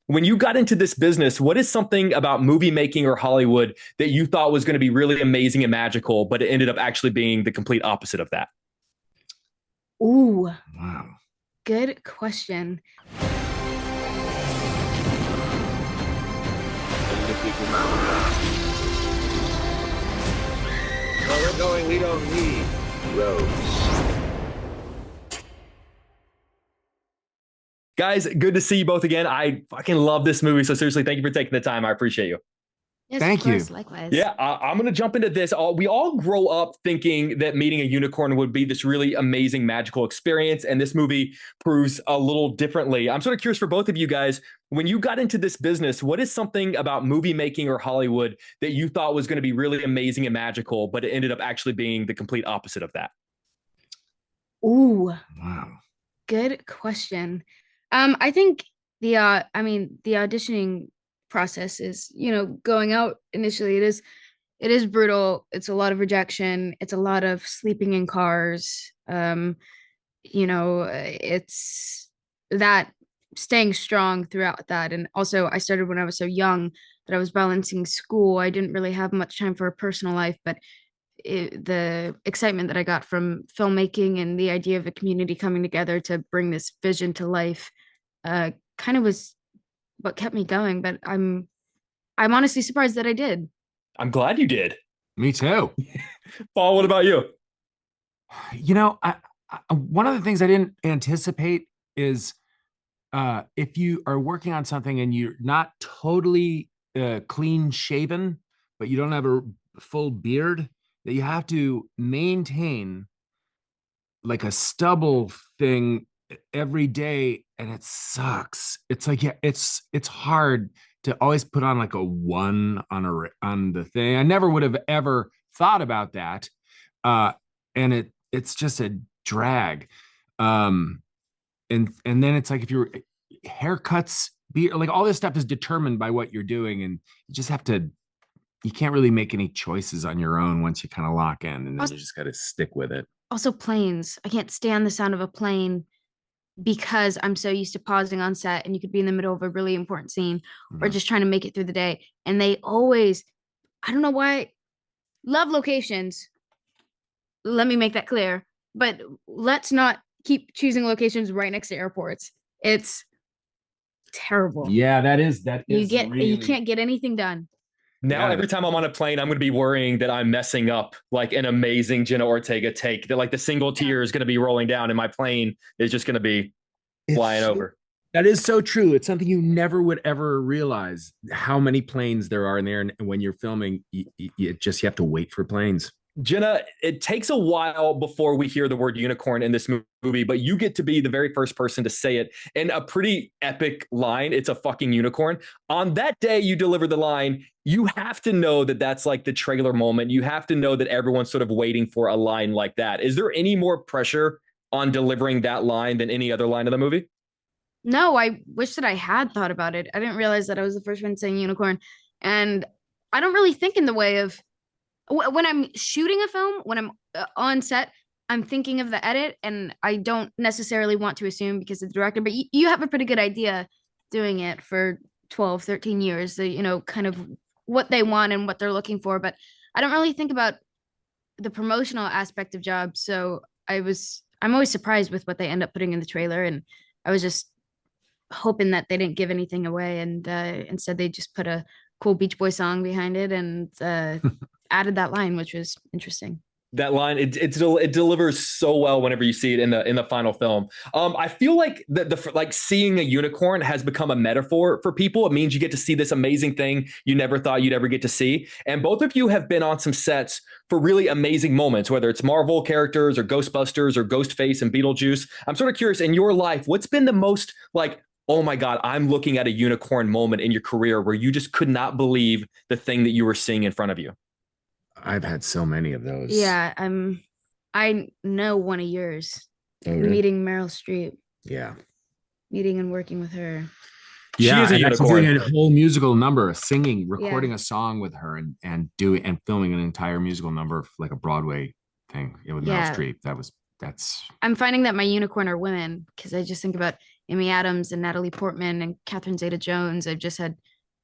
when you got into this business, what is something about movie making or Hollywood that you thought was going to be really amazing and magical, but it ended up actually being the complete opposite of that? Ooh, Wow. good question. Where we're going, we don't need roads. Guys, good to see you both again. I fucking love this movie. So seriously, thank you for taking the time. I appreciate you. Yes, Thank of course, you. likewise. Yeah, I'm going to jump into this. We all grow up thinking that meeting a unicorn would be this really amazing, magical experience. And this movie proves a little differently. I'm sort of curious for both of you guys, when you got into this business, what is something about movie making or Hollywood that you thought was going to be really amazing and magical, but it ended up actually being the complete opposite of that? Ooh, Wow. good question. I think the auditioning process is, going out initially, it is brutal. It's a lot of rejection. It's a lot of sleeping in cars. It's that staying strong throughout that. And also I started when I was so young that I was balancing school. I didn't really have much time for a personal life, but the excitement that I got from filmmaking and the idea of a community coming together to bring this vision to life kind of was what kept me going. But I'm honestly surprised that I did. I'm glad you did. Me too. Paul, what about you? One of the things I didn't anticipate is if you are working on something and you're not totally clean shaven, but you don't have a full beard, that you have to maintain like a stubble thing every day, and it sucks. It's like, yeah, it's hard to always put on like a one on the thing. I never would have ever thought about that, and it's just a drag. And then it's like if your haircuts, be like all this stuff is determined by what you're doing, and you just have to. You can't really make any choices on your own once you kind of lock in, and then Also, you just got to stick with it. also planes. I can't stand the sound of a plane because I'm so used to pausing on set, and you could be in the middle of a really important scene or Mhm. just trying to make it through the day. And they always, I don't know why, love locations. Let me make that clear. But let's not keep choosing locations right next to airports. It's terrible. Yeah, that is You really. can't get anything done. Now, Yeah, every time I'm on a plane, I'm going to be worrying that I'm messing up like an amazing Jenna Ortega take, that like the single Yeah. tear is going to be rolling down and my plane is just going to be flying over. that is so true. It's something you never would ever realize how many planes there are in there, and when you're filming, you have to wait for planes. Jenna, it takes a while before we hear the word unicorn in this movie, but you get to be the very first person to say it in a pretty epic line. It's a fucking unicorn. On that day you deliver the line, you have to know that that's like the trailer moment. You have to know that everyone's sort of waiting for a line like that. Is there any more pressure on delivering that line than any other line of the movie? No, I wish that I had thought about it. I didn't realize that I was the first one saying unicorn. And I don't really think in the way of when I'm shooting a film, when I'm on set, I'm thinking of the edit, and I don't necessarily want to assume because of the director, but you have a pretty good idea doing it for 12, 13 years, so kind of what they want and what they're looking for. But I don't really think about the promotional aspect of jobs. So I'm always surprised with what they end up putting in the trailer. And I was just hoping that they didn't give anything away, and instead they just put a cool Beach Boy song behind it and added that line, which was interesting. That line it delivers so well whenever you see it in the final film. I feel like the like seeing a unicorn has become a metaphor for people. It means you get to see this amazing thing you never thought you'd ever get to see. And both of you have been on some sets for really amazing moments, whether it's Marvel characters or Ghostbusters or Ghostface and Beetlejuice. I'm sort of curious, in your life, what's been the most like, oh my God, I'm looking at a unicorn moment in your career where you just could not believe the thing that you were seeing in front of you? I've had so many of those. Yeah, I know one of yours. Oh, really? Meeting Meryl Streep, Yeah. meeting and working with her. She Yeah, is a and actually doing unicorn. a whole musical number, singing, Yeah. recording a song with her, and doing and filming an entire musical number, like a Broadway thing, with Meryl Yeah. Streep. That's I'm finding that my unicorn are women because I just think about Amy Adams and Natalie Portman and Catherine Zeta-Jones. I've just had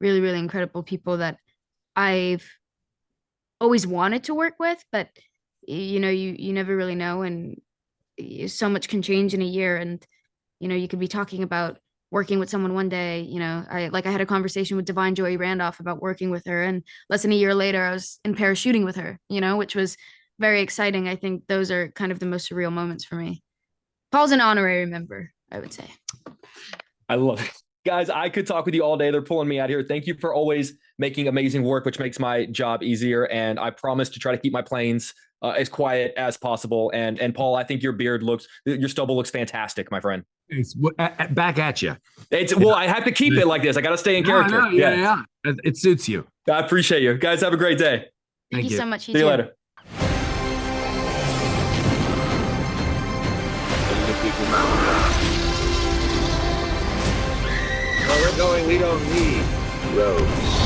really, really incredible people that I've always wanted to work with, but you know, you never really know, and so much can change in a year. And you know, you could be talking about working with someone one day. You know, I had a conversation with Divine Joy Randolph about working with her, and less than a year later, I was in Paris shooting with her. You know, which was very exciting. I think those are kind of the most surreal moments for me. Paul's an honorary member, I would say. I love it. Guys, I could talk with you all day. They're pulling me out here. Thank you for always making amazing work, which makes my job easier. And I promise to try to keep my planes as quiet as possible. And Paul, I think your stubble looks fantastic, my friend. It's back at you. Well, I have to keep it like this. I got to stay in character. No, yeah. It suits you. I appreciate you guys. Have a great day. Thank you so much. See you later. Where we're going, we don't need roads.